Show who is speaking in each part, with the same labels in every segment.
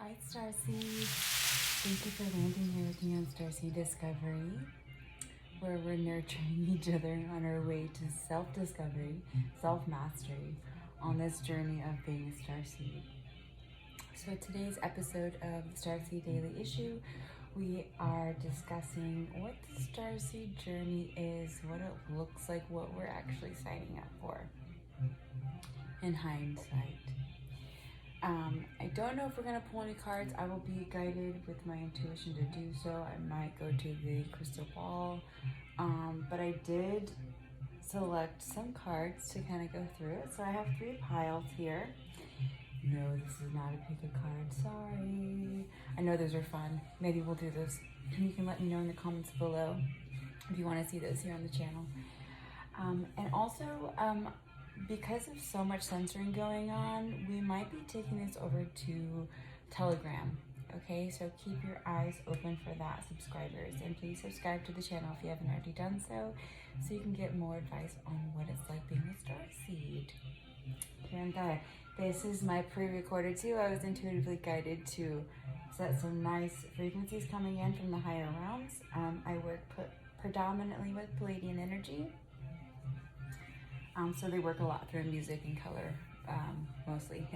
Speaker 1: Hi Starseed. Thank you for landing here with me on Starseed Discovery, where we're nurturing each other on our way to self-discovery, self-mastery, on this journey of being a Starseed. So today's episode of the Starseed Daily Issue, we are discussing what the Starseed Journey is, what it looks like, what we're actually signing up for in hindsight. I don't know if we're going to pull any cards. I will be guided with my intuition to do so. I might go to the crystal ball, but I did select some cards to kind of go through it. So I have 3 piles here. No, this is not a pick a card, sorry. I know those are fun. Maybe we'll do those. You can let me know in the comments below if you want to see those here on the channel. And also, because of so much censoring going on, we might be taking this over to Telegram. Okay, so keep your eyes open for that, subscribers. And please subscribe to the channel if you haven't already done so you can get more advice on what it's like being a Starseed. And this is my pre-recorded too. I was intuitively guided to set some nice frequencies coming in from the higher realms. I work predominantly with Palladian energy. So they work a lot through music and color, mostly.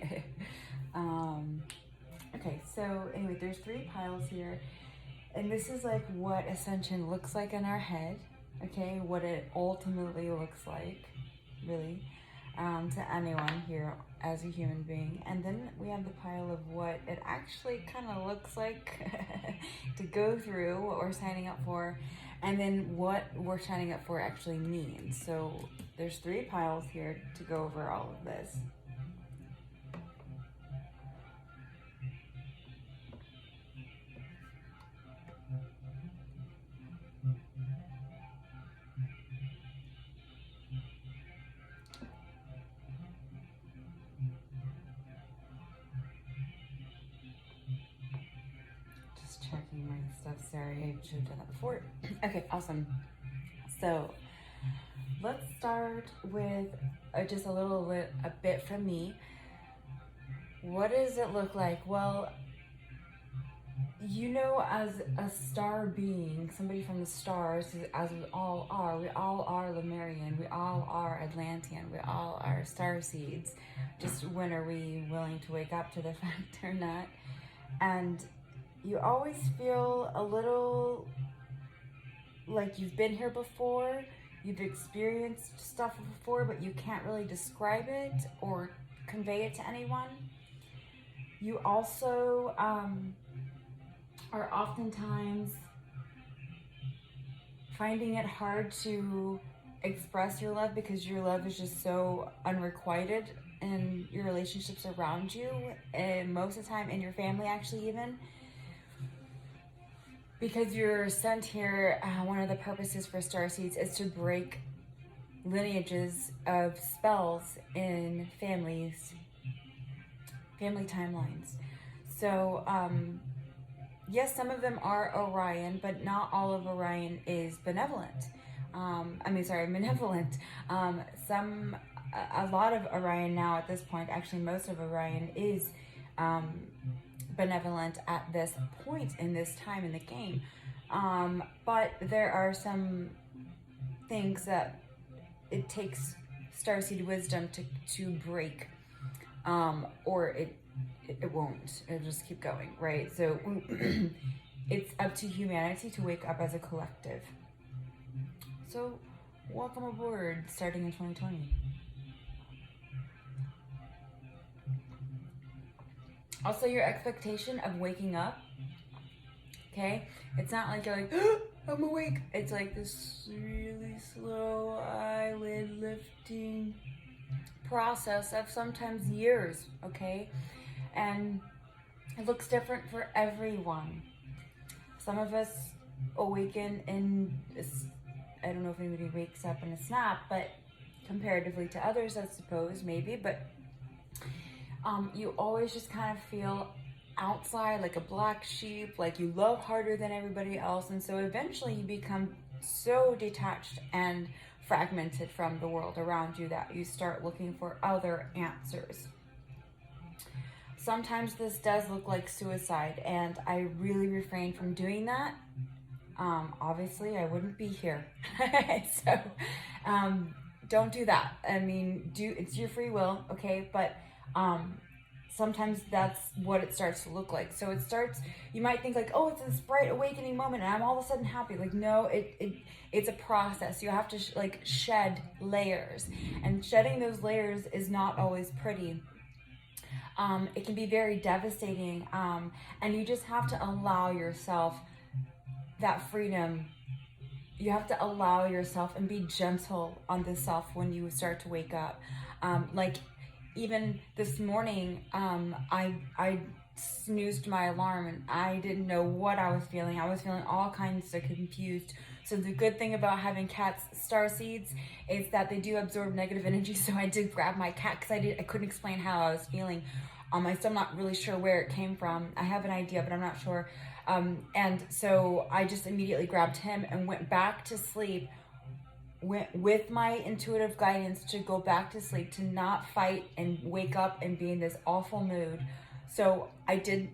Speaker 1: Okay, so anyway, there's 3 piles here. And this is like what ascension looks like in our head, okay? What it ultimately looks like, really, to anyone here as a human being. And then we have the pile of what it actually kind of looks like to go through, what we're signing up for, and then what we're signing up for actually means. So there's 3 piles here to go over all of this. Just checking my stuff. Sorry, I should have done that before. Okay, awesome. So let's start with just a bit from me. What does it look like? Well, you know, as a star being, somebody from the stars, as we all are Lemurian, we all are Atlantean, we all are Starseeds. Just when are we willing to wake up to the fact or not? And you always feel a little like you've been here before, you've experienced stuff before, but you can't really describe it or convey it to anyone. You also are oftentimes finding it hard to express your love because your love is just so unrequited in your relationships around you, and most of the time in your family, actually, even. Because you're sent here, one of the purposes for Starseeds is to break lineages of spells in family timelines. So, yes, some of them are Orion, but not all of Orion is benevolent. Malevolent. A lot of Orion now at this point, actually most of Orion is benevolent at this point in this time in the game. But there are some things that it takes Starseed wisdom to break, or it won't. It'll just keep going, right? So it's up to humanity to wake up as a collective. So welcome aboard, starting in 2020. Also, your expectation of waking up, okay? It's not like you're like, oh, I'm awake. It's like this really slow eyelid lifting process of sometimes years, okay? And it looks different for everyone. Some of us awaken in, I don't know if anybody wakes up in a snap, but comparatively to others, I suppose, maybe, but you always just kind of feel outside, like a black sheep, like you love harder than everybody else, and so eventually you become so detached and fragmented from the world around you that you start looking for other answers. sometimes this does look like suicide, and I really refrain from doing that. Obviously I wouldn't be here. So don't do that. I mean, it's your free will, okay? But sometimes that's what it starts to look like. So it starts, you might think like, oh, it's this bright awakening moment and I'm all of a sudden happy. Like, no, it's a process. You have to like shed layers, and shedding those layers is not always pretty. It can be very devastating, and you just have to allow yourself that freedom. You have to allow yourself and be gentle on the self when you start to wake up. Like even this morning, I snoozed my alarm and I didn't know what I was feeling. I was feeling all kinds of confused. So the good thing about having cats, starseeds, is that they do absorb negative energy. So I did grab my cat because I couldn't explain how I was feeling. I'm still not really sure where it came from. I have an idea, but I'm not sure. And so I just immediately grabbed him and went back to sleep, went with my intuitive guidance to go back to sleep, to not fight and wake up and be in this awful mood. So I did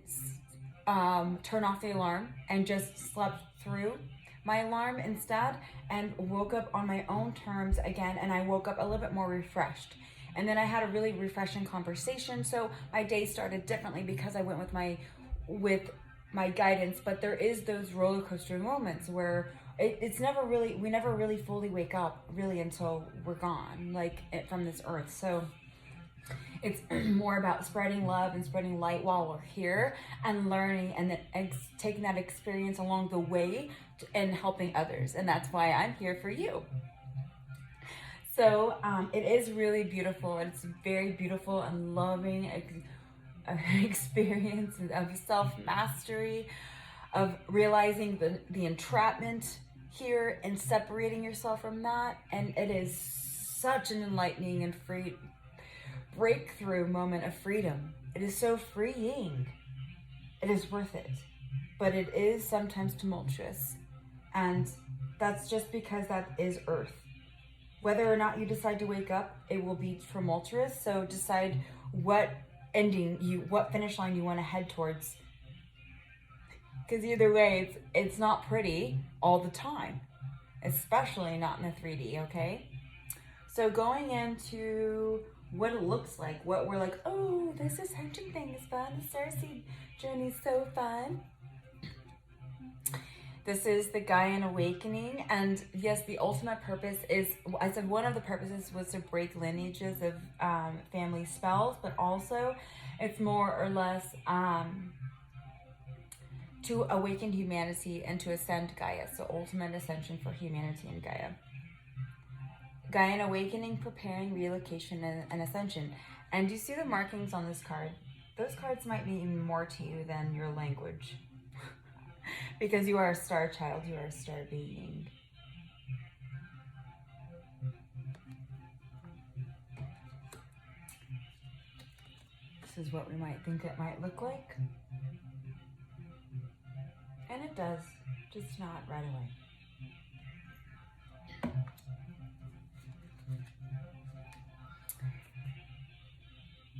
Speaker 1: turn off the alarm and just slept through my alarm instead, and woke up on my own terms again, and I woke up a little bit more refreshed. And then I had a really refreshing conversation, so my day started differently because I went with my guidance. But there is those roller coaster moments where we never really fully wake up really until we're gone, like from this earth. So it's more about spreading love and spreading light while we're here, and learning, and then taking that experience along the way and helping others. And that's why I'm here for you. So it is really beautiful. It's very beautiful and loving experience of self-mastery, of realizing the entrapment here and separating yourself from that. And it is such an enlightening and free breakthrough moment of freedom. It is so freeing. It is worth it. But it is sometimes tumultuous. And that's just because that is Earth. Whether or not you decide to wake up, it will be tumultuous. So decide what finish line you want to head towards. Because either way, it's not pretty all the time. Especially not in the 3D, okay? So going into what it looks like, what we're like, oh, this ascension thing is fun. The Starseed Journey is so fun. This is the Gaian awakening, and yes, the ultimate purpose is, I said one of the purposes was to break lineages of family spells, but also it's more or less to awaken humanity and to ascend Gaia. So ultimate ascension for humanity and Gaia. Gaian awakening, preparing, relocation, and ascension. And do you see the markings on this card? Those cards might mean more to you than your language. Because you are a star child, you are a star being. This is what we might think it might look like. And it does, just not right away.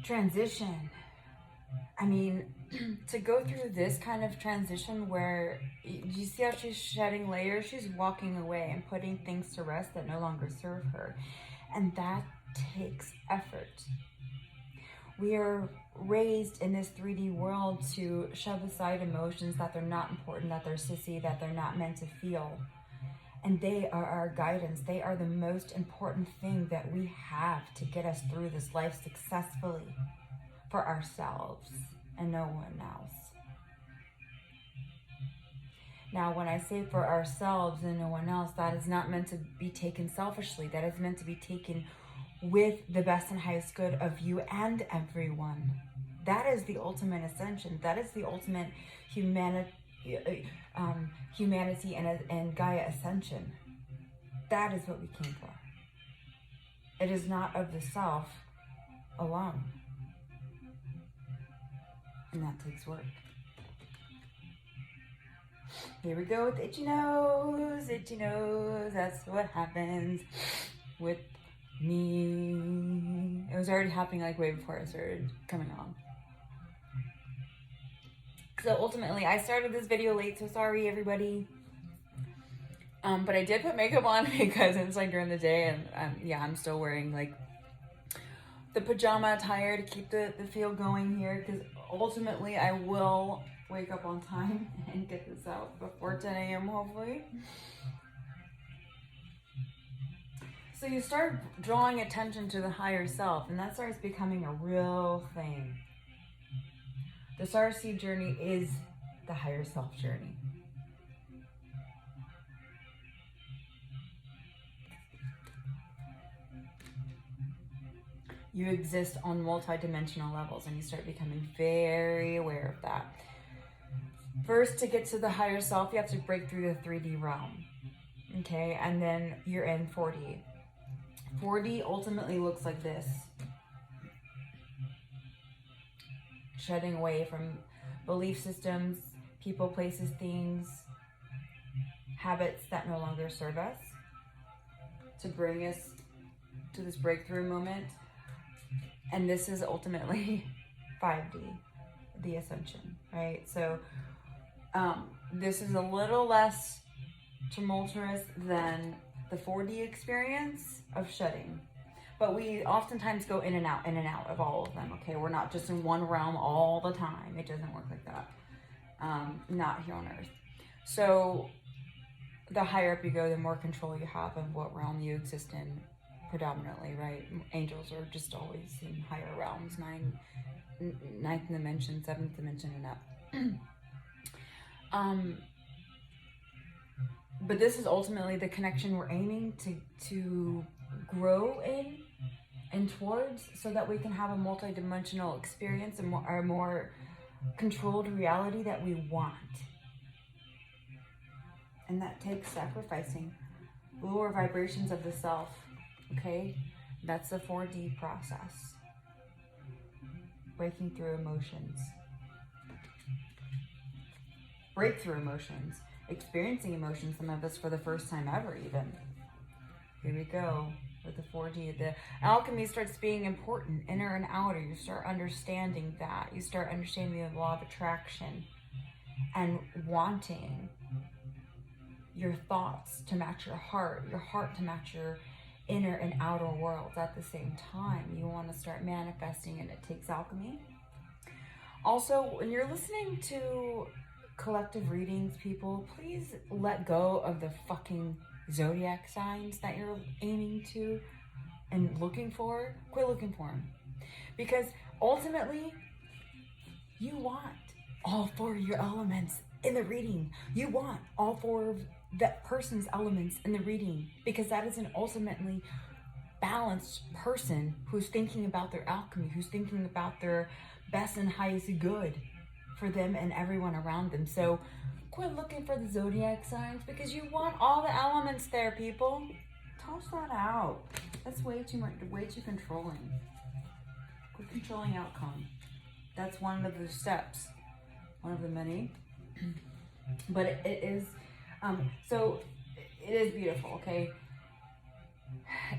Speaker 1: Transition. I mean, to go through this kind of transition where you see how she's shedding layers, she's walking away and putting things to rest that no longer serve her. And that takes effort. We are raised in this 3D world to shove aside emotions that they're not important, that they're sissy, that they're not meant to feel. And they are our guidance. They are the most important thing that we have to get us through this life successfully for ourselves and no one else. Now, when I say for ourselves and no one else, that is not meant to be taken selfishly. That is meant to be taken with the best and highest good of you and everyone. That is the ultimate ascension. That is the ultimate humanity and Gaia ascension. That is what we came for. It is not of the self alone. And that takes work. Here we go with itchy nose, itchy nose. That's what happens with me. It was already happening like way before I started coming on. So ultimately, I started this video late, so sorry everybody. But I did put makeup on because it's like during the day, and yeah, I'm still wearing like the pajama attire to keep the feel going here, because ultimately I will wake up on time and get this out before 10 a.m. hopefully. So you start drawing attention to the higher self, and that starts becoming a real thing. The Starseed Journey is the higher self journey. You exist on multi-dimensional levels, and you start becoming very aware of that. First, to get to the higher self, you have to break through the 3D realm. Okay, and then you're in 4D. 4D ultimately looks like this. Shedding away from belief systems, people, places, things, habits that no longer serve us, to bring us to this breakthrough moment. And this is ultimately 5D, the ascension, right? So this is a little less tumultuous than the 4D experience of shedding. But we oftentimes go in and out of all of them, okay? We're not just in one realm all the time. It doesn't work like that. Not here on Earth. So the higher up you go, the more control you have of what realm you exist in predominantly, right? Angels are just always in higher realms, ninth dimension, 7th dimension, and up. But this is ultimately the connection we're aiming to grow in and towards, so that we can have a multi-dimensional experience and a more controlled reality that we want. And that takes sacrificing lower vibrations of the self, okay? That's the 4D process. Breaking through emotions. Breakthrough emotions. Experiencing emotions, some of us for the first time ever even. Here we go with the 4D. The alchemy starts being important, inner and outer. You start understanding that. You start understanding the law of attraction and wanting your thoughts to match your heart to match your inner and outer worlds at the same time. You want to start manifesting, and it takes alchemy. Also, when you're listening to collective readings, people, please let go of the fucking zodiac signs that you're aiming to and looking for. Quit looking for them, because ultimately you want all 4 of your elements in the reading. You want all 4 of that person's elements in the reading, because that is an ultimately balanced person who's thinking about their alchemy, who's thinking about their best and highest good for them and everyone around them. So quit looking for the zodiac signs, because you want all the elements there, people. Toss that out. That's way too much, way too controlling. Quit controlling outcome. That's one of the steps, one of the many. But it is, so it is beautiful, okay?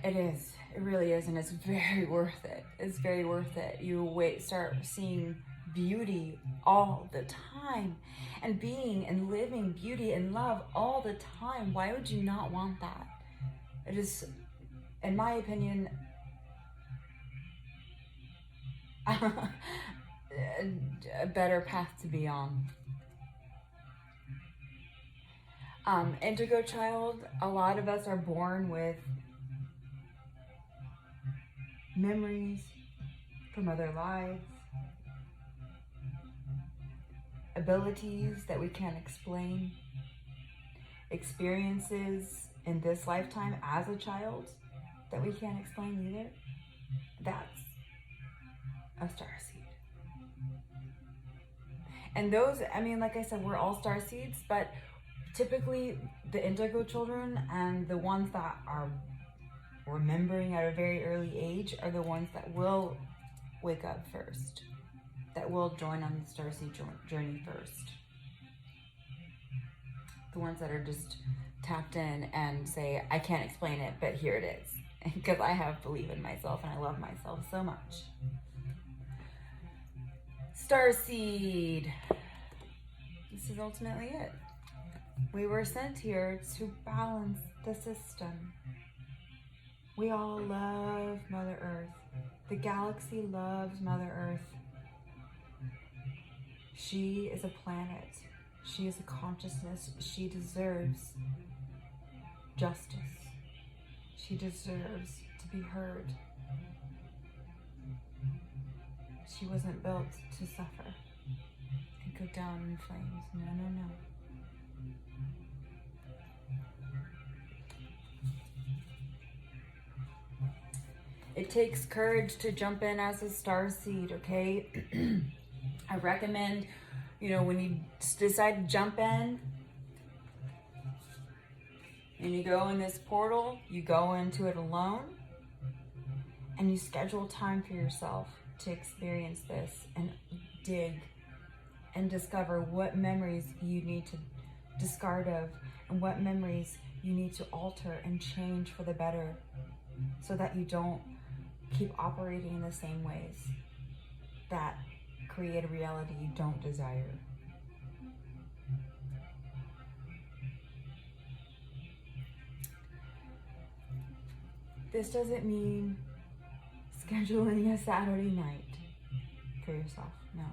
Speaker 1: It is. It really is, and it's very worth it. It's very worth it. You start seeing beauty all the time, and being and living beauty and love all the time. Why would you not want that? It is, in my opinion, a better path to be on. Indigo child, a lot of us are born with memories from other lives, abilities that we can't explain, experiences in this lifetime as a child that we can't explain either. That's a starseed. And those, I mean, like I said, we're all starseeds, but typically the indigo children and the ones that are remembering at a very early age are the ones that will wake up first, that will join on the Starseed journey first. The ones that are just tapped in and say, I can't explain it, but here it is. Because I have belief in myself and I love myself so much. Starseed. This is ultimately it. We were sent here to balance the system. We all love Mother Earth. The galaxy loves Mother Earth. She is a planet. She is a consciousness. She deserves justice. She deserves to be heard. She wasn't built to suffer and go down in flames. No, no, no. It takes courage to jump in as a starseed, okay? I recommend, when you decide to jump in and you go in this portal, you go into it alone and you schedule time for yourself to experience this and dig and discover what memories you need to discard of and what memories you need to alter and change for the better so that you don't keep operating in the same ways that create a reality you don't desire. This doesn't mean scheduling a Saturday night for yourself. No.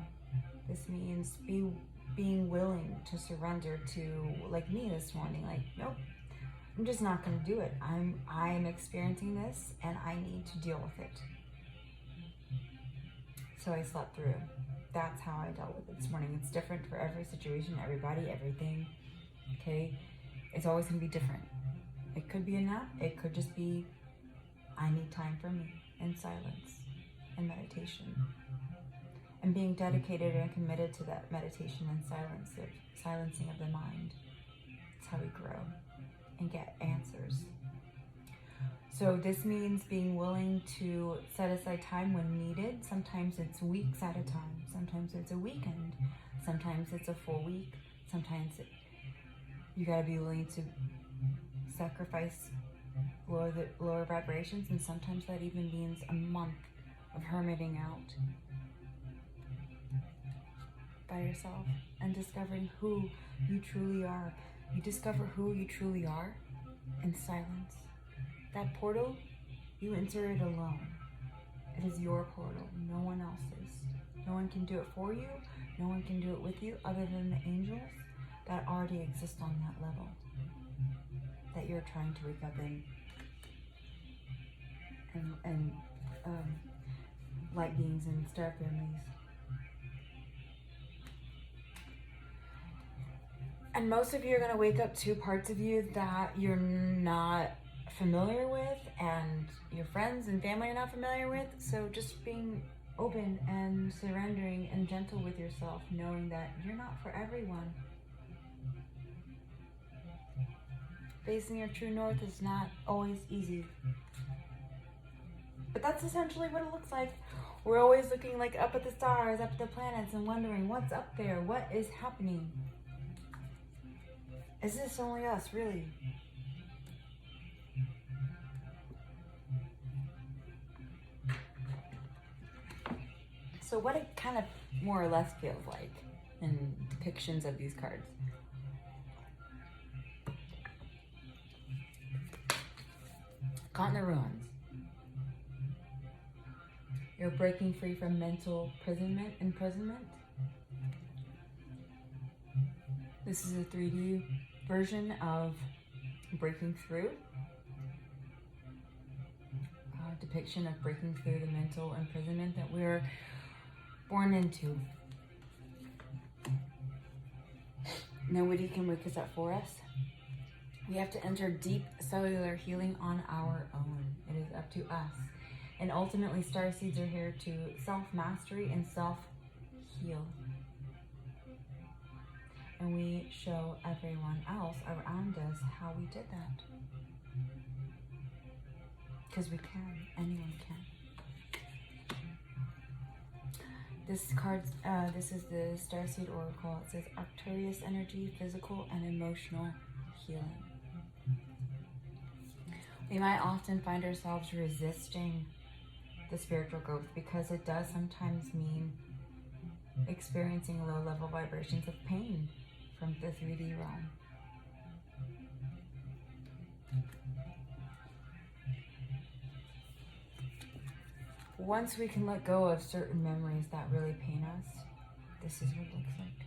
Speaker 1: This means being willing to surrender to, like me this morning, like, nope, I'm just not going to do it. I am experiencing this and I need to deal with it. So I slept through. That's how I dealt with it this morning. It's different for every situation, everybody, everything. Okay? It's always going to be different. It could be a nap. It could just be, I need time for me in silence and meditation. And being dedicated and committed to that meditation and silencing of the mind. That's how we grow and get answers. So this means being willing to set aside time when needed. Sometimes it's weeks at a time. Sometimes it's a weekend. Sometimes it's a full week. Sometimes you gotta be willing to sacrifice lower vibrations, and sometimes that even means a month of hermiting out by yourself and discovering who you truly are. You discover who you truly are in silence. That portal, you enter it alone. It is your portal, no one else's. No one can do it for you. No one can do it with you other than the angels that already exist on that level that you're trying to wake up in. And light beings and star families. And most of you are going to wake up to parts of you that you're not familiar with, and your friends and family are not familiar with. So just being open and surrendering and gentle with yourself, knowing that you're not for everyone. Facing your true north is not always easy. But that's essentially what it looks like. We're always looking like up at the stars, up at the planets, and wondering what's up there, what is happening. Is this only us, really? So what it kind of more or less feels like in depictions of these cards. Caught in the ruins. You're breaking free from mental imprisonment. This is a 3D version of breaking through. Depiction of breaking through the mental imprisonment that we're born into. Nobody can wake us up for us. We have to enter deep cellular healing on our own. It is up to us. And ultimately, starseeds are here to self-mastery and self-heal. And we show everyone else around us how we did that. Because we can. Anyone can. This is the Starseed Oracle. It says Arcturus energy, physical and emotional healing. We might often find ourselves resisting the spiritual growth because it does sometimes mean experiencing low level vibrations of pain from the 3D realm. Once we can let go of certain memories that really pain us, this is what it looks like.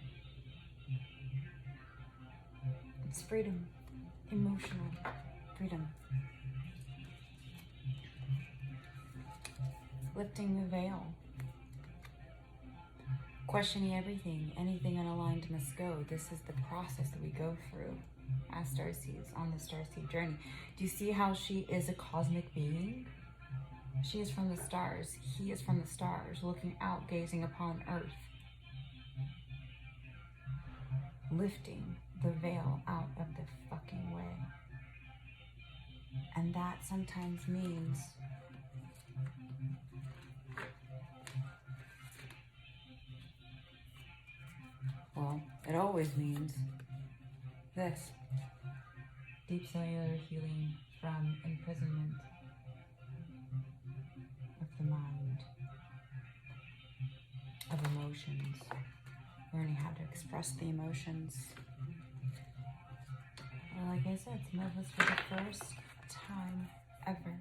Speaker 1: It's freedom, emotional freedom. Lifting the veil. Questioning everything, anything unaligned must go. This is the process that we go through as Starseeds on the Starseed Journey. Do you see how she is a cosmic being? She is from the stars. He is from the stars, looking out, gazing upon Earth. Lifting the veil out of the fucking way. And that sometimes means well, it always means this. Deep cellular healing from imprisonment of the mind, of emotions, learning how to express the emotions. Well, like I said, some of us for the first time ever.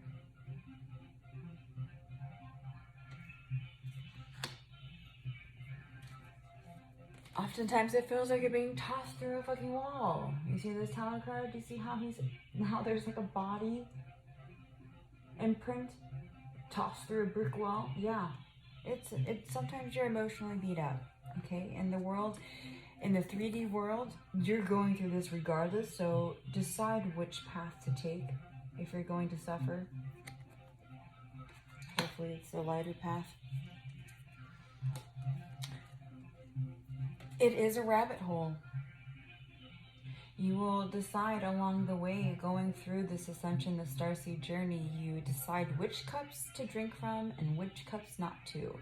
Speaker 1: Oftentimes it feels like you're being tossed through a fucking wall. You see this talent card? Do you see how there's like a body imprint tossed through a brick wall? Yeah. It's sometimes you're emotionally beat up. Okay? In the world, in the 3D world, you're going through this regardless, so decide which path to take if you're going to suffer. Hopefully it's the lighter path. It is a rabbit hole. You will decide along the way, going through this ascension, the Starseed journey, you decide which cups to drink from and which cups not to.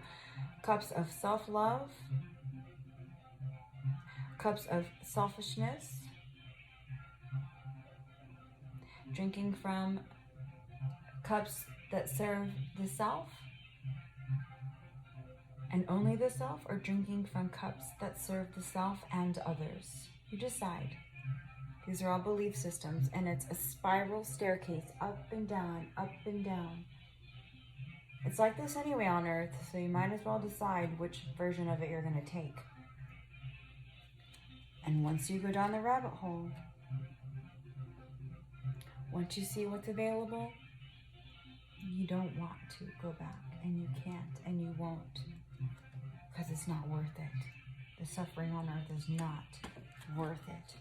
Speaker 1: Cups of self-love, cups of selfishness, drinking from cups that serve the self, and only the self, or drinking from cups that serve the self and others. You decide. These are all belief systems, and it's a spiral staircase, up and down, up and down. It's like this anyway on Earth, so you might as well decide which version of it you're going to take. And once you go down the rabbit hole, once you see what's available, you don't want to go back, and you can't, and you won't. Because it's not worth it. The suffering on Earth is not worth it.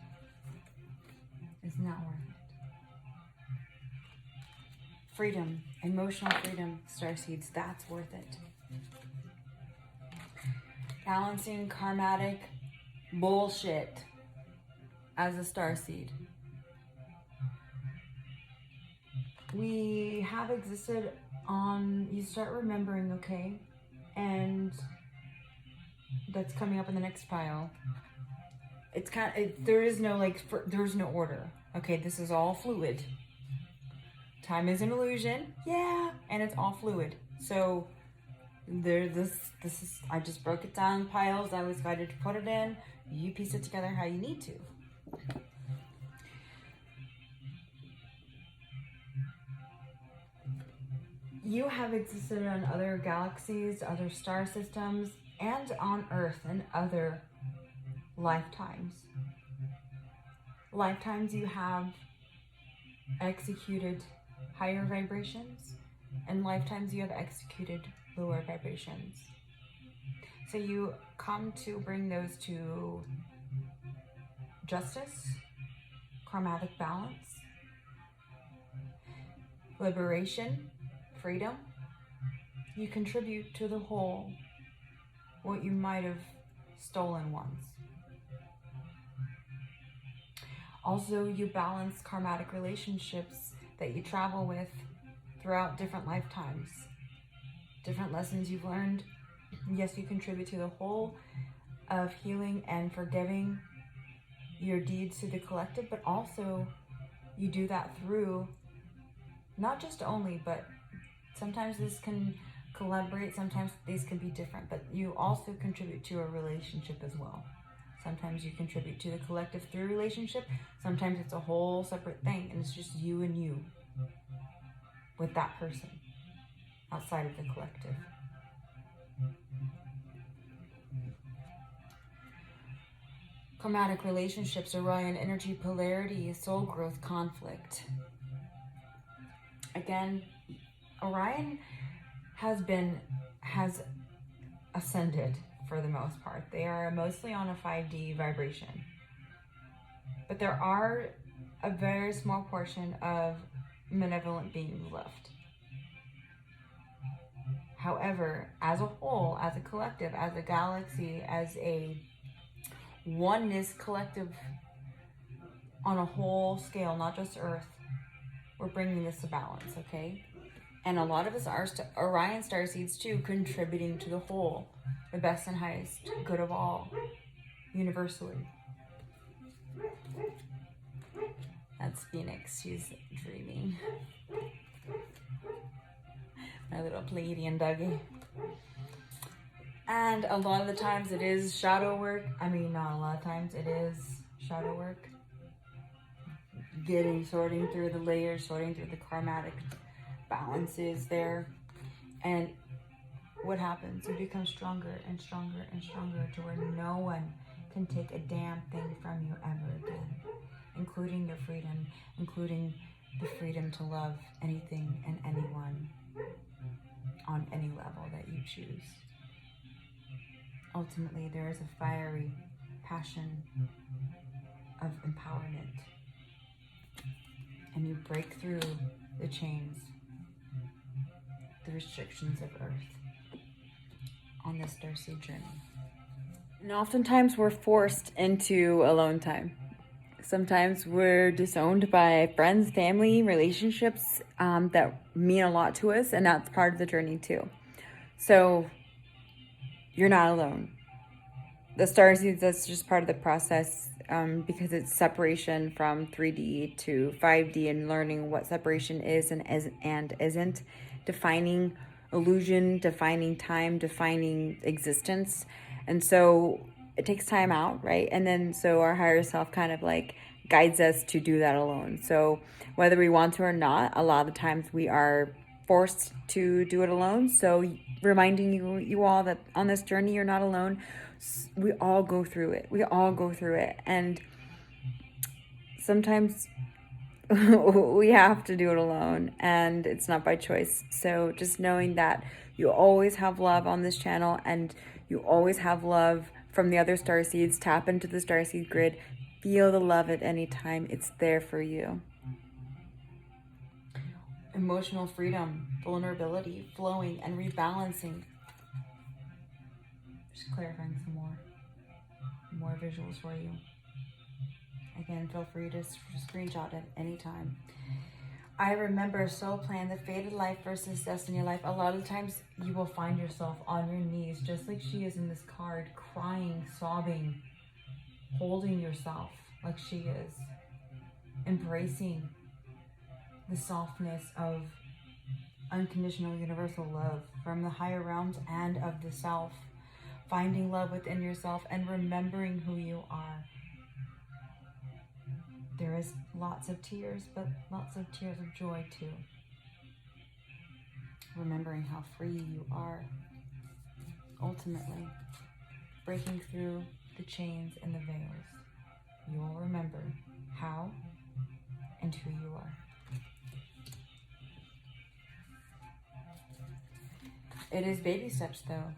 Speaker 1: It's not worth it. Freedom, emotional freedom, Starseeds, that's worth it. Balancing karmatic bullshit as a Starseed. We have existed on, you start remembering, okay? And that's coming up in the next pile. It's kind of, there is no there's no order. Okay, this is all fluid. Time is an illusion. Yeah, and it's all fluid. So this is, I just broke it down in piles. I was guided to put it in. You piece it together how you need to. You have existed on other galaxies, other star systems, and on Earth in other lifetimes. Lifetimes you have executed higher vibrations, and lifetimes you have executed lower vibrations. So you come to bring those to justice, karmatic balance, liberation, freedom. You contribute to the whole what you might have stolen once. Also, you balance karmatic relationships that you travel with throughout different lifetimes. Different lessons you've learned. Yes, you contribute to the whole of healing and forgiving your deeds to the collective, but also you do that through not just only, but sometimes this can collaborate, sometimes these can be different, but you also contribute to a relationship as well. Sometimes you contribute to the collective through relationship. Sometimes it's a whole separate thing, and it's just you and you with that person outside of the collective. Karmatic relationships, Orion energy polarity, soul growth, conflict. Again, Orion has ascended for the most part. They are mostly on a 5D vibration. But there are a very small portion of malevolent beings left. However, as a whole, as a collective, as a galaxy, as a oneness collective on a whole scale, not just Earth, we're bringing this to balance, okay? And a lot of us are Orion starseeds too, contributing to the whole, the best and highest good of all, universally. That's Phoenix, she's dreaming. My little Pleiadian doggy. And a lot of the times it is shadow work. I mean, not a lot of times, it is shadow work. Sorting through the layers, sorting through the karmatic balances there. And what happens? You become stronger and stronger and stronger to where no one can take a damn thing from you ever again, including your freedom, including the freedom to love anything and anyone on any level that you choose. Ultimately, there is a fiery passion of empowerment, and you break through the chains, the restrictions of Earth on this Starseed journey. And oftentimes we're forced into alone time. Sometimes we're disowned by friends, family, relationships that mean a lot to us, and that's part of the journey too. So you're not alone. The Starseeds, that's just part of the process because it's separation from 3D to 5D and learning what separation is and isn't, defining illusion, defining time, defining existence. And so it takes time out, right? And then so our higher self kind of like guides us to do that alone. So whether we want to or not, a lot of the times we are forced to do it alone. So reminding you all that on this journey, you're not alone. We all go through it. We all go through it. And sometimes we have to do it alone, and it's not by choice. So just knowing that you always have love on this channel, and you always have love from the other Starseeds. Tap into the Starseed grid. Feel the love at any time. It's there for you. Emotional freedom, vulnerability, flowing, and rebalancing. Just clarifying some more visuals for you. Again, feel free to screenshot at any time. I remember soul plan, the fated life versus destiny life. A lot of times you will find yourself on your knees, just like she is in this card, crying, sobbing, holding yourself like she is, embracing the softness of unconditional universal love from the higher realms and of the self, finding love within yourself and remembering who you are. There is lots of tears, but lots of tears of joy too. Remembering how free you are. Ultimately, breaking through the chains and the veils. You will remember how and who you are. It is baby steps though.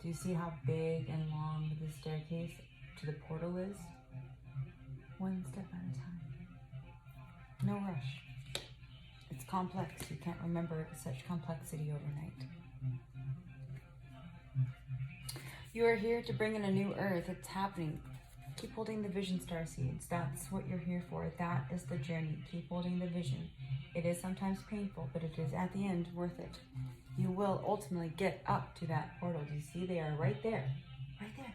Speaker 1: Do you see how big and long the staircase to the portal is? One step at a time. No rush. It's complex. You can't remember such complexity overnight. You are here to bring in a new earth. It's happening. Keep holding the vision, Starseeds. That's what you're here for. That is the journey. Keep holding the vision. It is sometimes painful, but it is at the end worth it. You will ultimately get up to that portal. Do you see they are right there? Right there.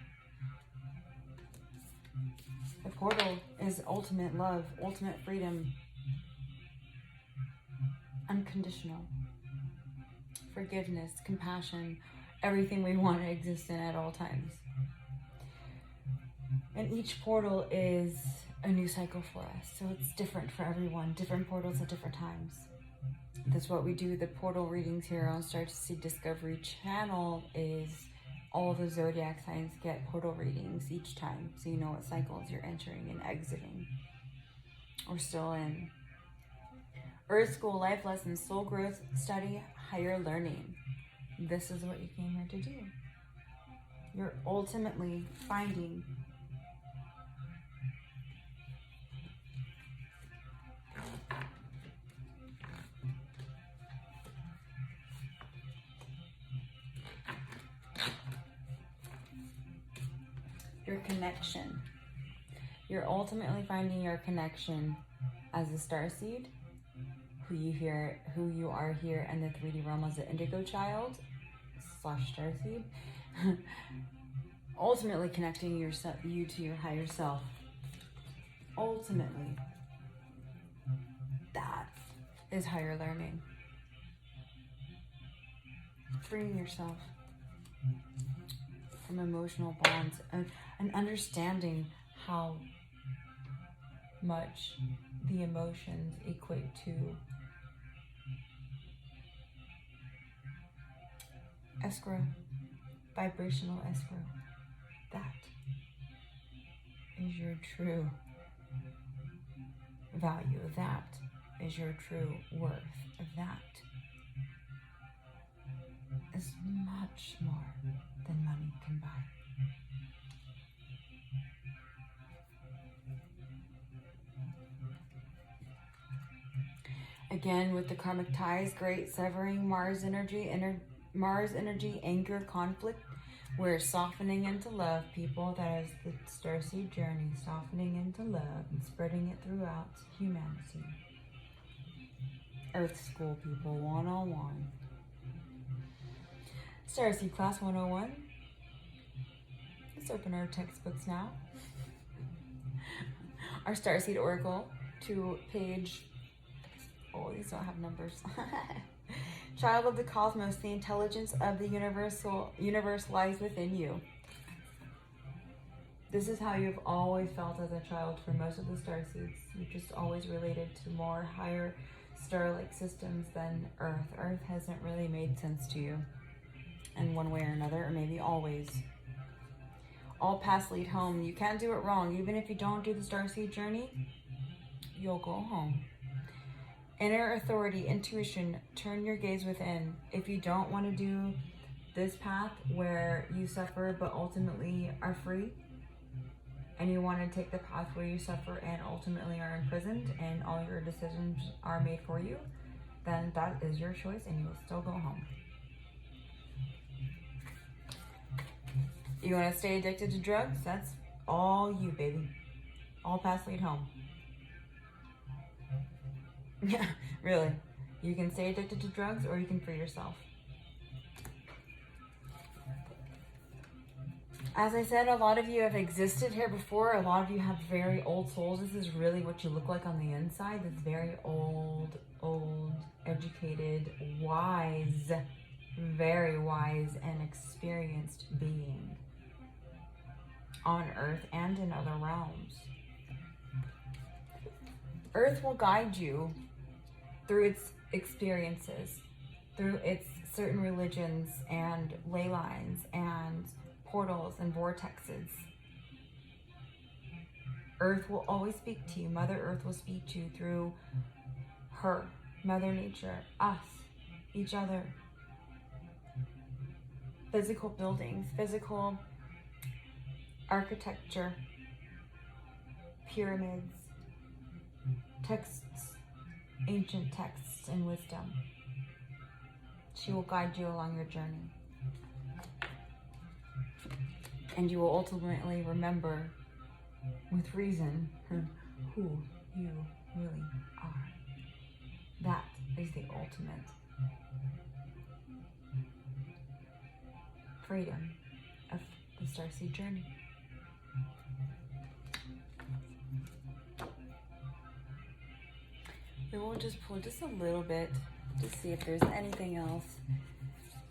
Speaker 1: The portal is ultimate love, ultimate freedom, unconditional forgiveness, compassion, everything we want to exist in at all times. And each portal is a new cycle for us. So it's different for everyone, different portals at different times. That's what we do. The portal readings here on Starseed Discovery channel is all the zodiac signs get portal readings each time. So you know what cycles you're entering and exiting or still in. Earth School, life lessons, soul growth, study, higher learning. This is what you came here to do. You're ultimately finding your connection. You're ultimately finding your connection as a starseed, who you are here in the 3D realm as an indigo child / starseed. Ultimately connecting you to your higher self. Ultimately, that is higher learning. Freeing yourself from emotional bonds and understanding how much the emotions equate to escrow, vibrational escrow. That is your true value. That is your true worth. That is much more than money can buy. Again, with the karmic ties, great severing, Mars energy, anger, conflict. We're softening into love, people. That is the Starseed Journey, softening into love and spreading it throughout humanity. Earth School, people, 101. Starseed Class 101. Let's open our textbooks now. Our Starseed Oracle to page... Oh, these don't have numbers. Child of the cosmos, the intelligence of the universe lies within you. This is how you've always felt as a child for most of the starseeds. You're just always related to more higher star-like systems than Earth. Earth hasn't really made sense to you in one way or another, or maybe always. All paths lead home. You can't do it wrong. Even if you don't do the Starseed Journey, you'll go home. Inner authority, intuition, turn your gaze within. If you don't want to do this path where you suffer but ultimately are free, and you want to take the path where you suffer and ultimately are imprisoned and all your decisions are made for you, then that is your choice and you will still go home. You want to stay addicted to drugs? That's all you, baby. All paths lead home. Yeah, really. You can stay addicted to drugs or you can free yourself. As I said, a lot of you have existed here before. A lot of you have very old souls. This is really what you look like on the inside. This very old, educated, wise, very wise and experienced being on Earth and in other realms. Earth will guide you through its experiences, through its certain religions and ley lines and portals and vortexes. Earth will always speak to you. Mother Earth will speak to you through her, Mother Nature, us, each other. Physical buildings, physical architecture, pyramids, texts, ancient texts and wisdom. She will guide you along your journey. And you will ultimately remember with reason who you really are. That is the ultimate freedom of the Starseed Journey. We will just pull just a little bit to see if there's anything else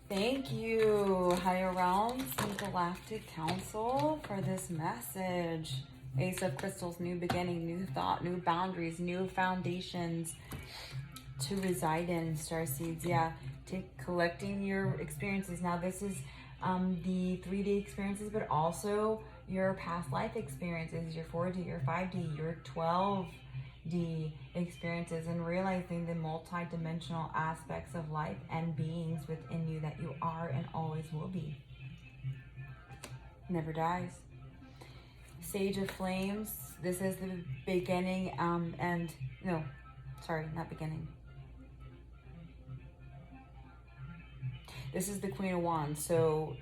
Speaker 1: Thank you, Higher Realms and Galactic Council, for this message. Ace of Crystals, new beginning, new thought, new boundaries, new foundations to reside in, Starseeds. Yeah, collecting your experiences. Now, this is the 3D experiences, but also your past life experiences, your 4D, your 5D, your 12D experiences, and realizing the multi-dimensional aspects of life and beings within you that you are and always will be. Never dies. Sage of Flames, this is the beginning, and no, sorry, not beginning. This is the Queen of Wands, so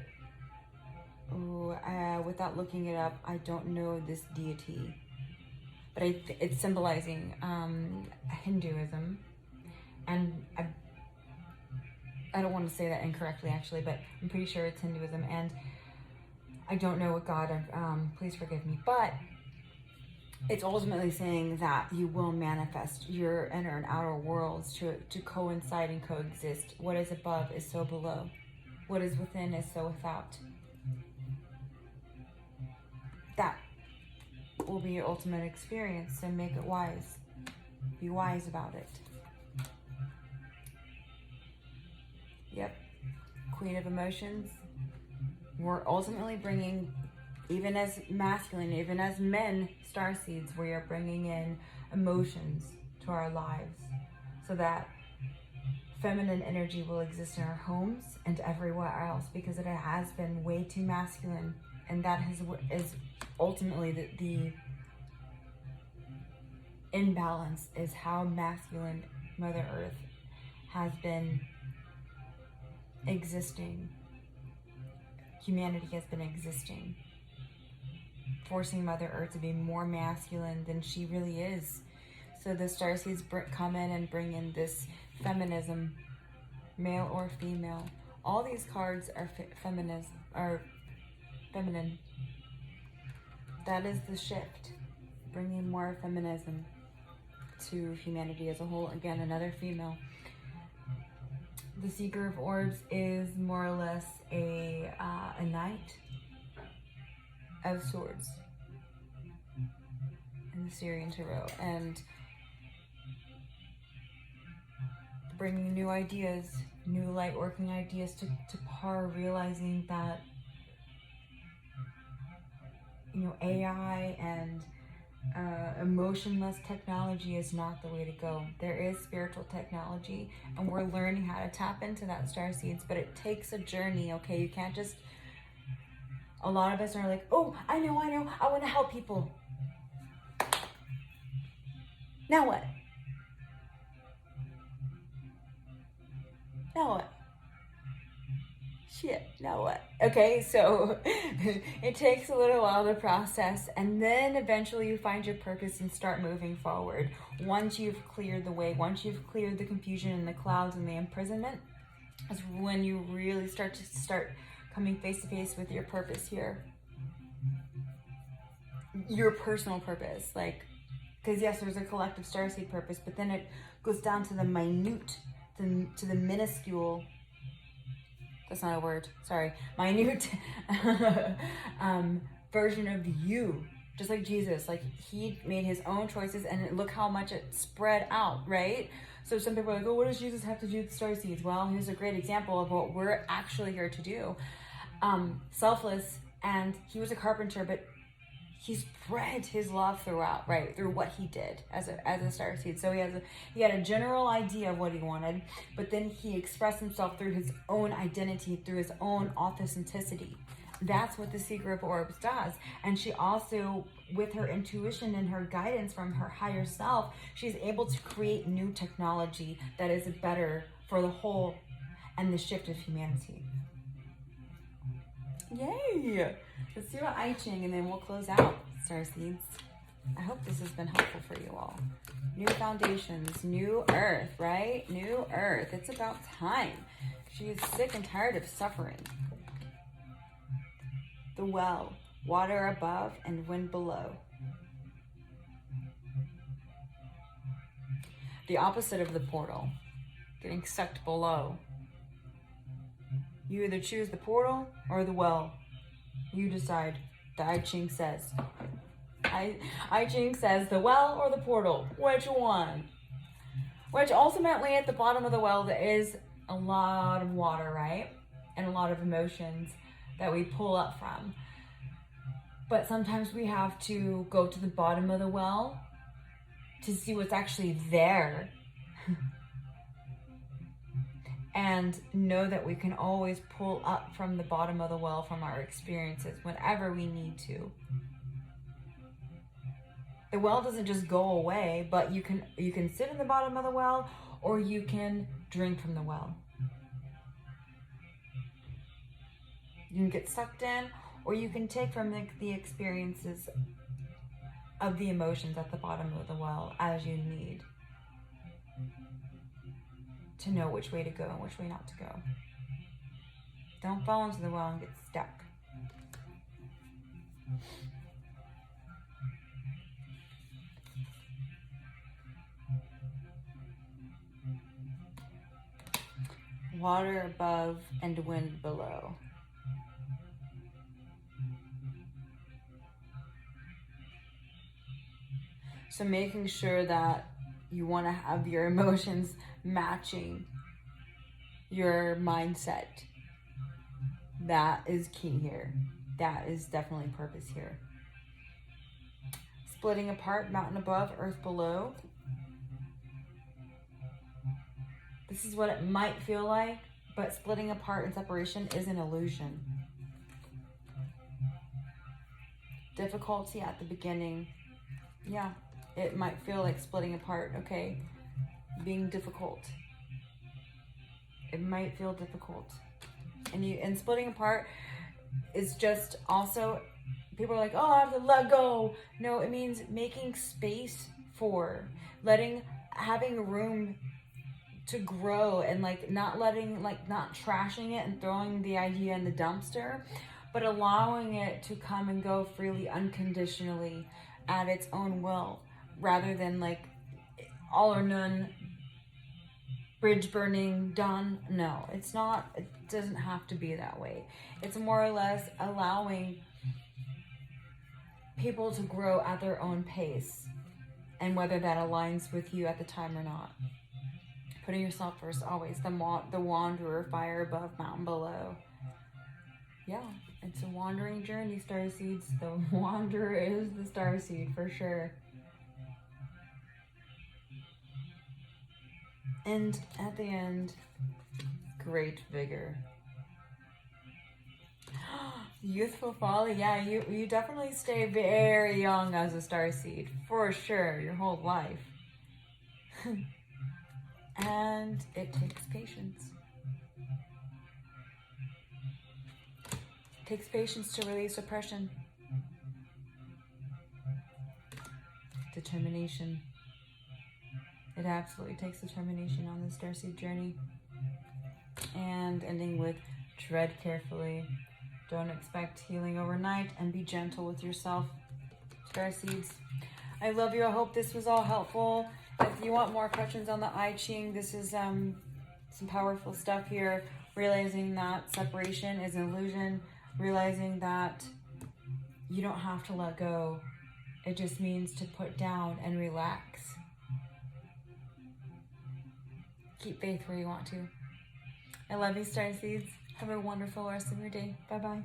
Speaker 1: without looking it up, I don't know this deity, but it's symbolizing Hinduism, and I don't want to say that incorrectly actually, but I'm pretty sure it's Hinduism, and I don't know what god, please forgive me, but it's ultimately saying that you will manifest your inner and outer worlds to coincide and coexist. What is above is so below. What is within is so without. That will be your ultimate experience, so make it wise. Be wise about it. Yep. Queen of Emotions. We're ultimately bringing, even as masculine, even as men, starseeds, we are bringing in emotions to our lives so that feminine energy will exist in our homes and everywhere else, because it has been way too masculine, and that is ultimately the imbalance, is how masculine Mother Earth has been existing. Humanity has been existing, forcing Mother Earth to be more masculine than she really is. So the Starseeds come in and bring in this feminism, male or female. All these cards are feminine. That is the shift, bringing more feminism to humanity as a whole. Again, another female. The Seeker of Orbs is more or less a knight of swords in the Syrian tarot, and bringing new ideas, new light working ideas to par, realizing that, you know, AI and emotionless technology is not the way to go. There is spiritual technology, and we're learning how to tap into that, Starseeds, but it takes a journey, okay? You can't just, a lot of us are like, oh, I know, I want to help people. Now what? Now what? Shit, now what? Okay, so it takes a little while to process, and then eventually you find your purpose and start moving forward. Once you've cleared the way, once you've cleared the confusion and the clouds and the imprisonment, is when you really start coming face to face with your purpose here. Your personal purpose, like, because yes, there's a collective starseed purpose, but then it goes down to the minute, to the minuscule, that's not a word, sorry, minute version of you. Just like Jesus, like he made his own choices, and look how much it spread out, right? So some people are like, oh, what does Jesus have to do with starseeds? Well, here's a great example of what we're actually here to do. Selfless, and he was a carpenter, but he spread his love throughout, right, through what he did as a starseed. So he had a general idea of what he wanted, but then he expressed himself through his own identity, through his own authenticity. That's what the Seeker of Orbs does. And she also, with her intuition and her guidance from her higher self, she's able to create new technology that is better for the whole and the shift of humanity. Yay! Let's do an I Ching and then we'll close out, Starseeds. I hope this has been helpful for you all. New foundations, new earth, right? New earth. It's about time. She is sick and tired of suffering. The well, water above and wind below. The opposite of the portal, getting sucked below. You either choose the portal or the well. You decide. The I Ching says. I Ching says the well or the portal. Which one? Which ultimately at the bottom of the well there is a lot of water, right? And a lot of emotions that we pull up from. But sometimes we have to go to the bottom of the well to see what's actually there. And know that we can always pull up from the bottom of the well from our experiences whenever we need to. The well doesn't just go away, but you can sit in the bottom of the well, or you can drink from the well. You can get sucked in, or you can take from the experiences of the emotions at the bottom of the well as you need to know which way to go and which way not to go. Don't fall into the well and get stuck. Water above and wind below. So making sure that you want to have your emotions matching your mindset. That is key here. That is definitely purpose here. Splitting apart, mountain above, earth below. This is what it might feel like, but splitting apart and separation is an illusion. Difficulty at the beginning. Yeah, it might feel like splitting apart, okay? Being difficult. It might feel difficult. And splitting apart is just also, people are like, oh, I have to let go. No, it means making space for, having room to grow, and not trashing it and throwing the idea in the dumpster, but allowing it to come and go freely, unconditionally, at its own will, rather than all or none, bridge burning, done. No, it's not. It doesn't have to be that way. It's more or less allowing people to grow at their own pace, and whether that aligns with you at the time or not. Putting yourself first always. The wanderer, fire above, mountain below. Yeah, it's a wandering journey, Starseeds. The wanderer is the Starseed for sure. And at the end, great vigor. Youthful folly. Yeah, you definitely stay very young as a Starseed, for sure, your whole life. And it takes patience. It takes patience to release oppression. Determination. It absolutely takes determination on the Starseed journey. And ending with tread carefully. Don't expect healing overnight, and be gentle with yourself, Starseeds. I love you. I hope this was all helpful. If you want more questions on the I Ching, this is some powerful stuff here. Realizing that separation is an illusion. Realizing that you don't have to let go. It just means to put down and relax. Keep faith where you want to. I love you, Starseeds. Have a wonderful rest of your day. Bye-bye.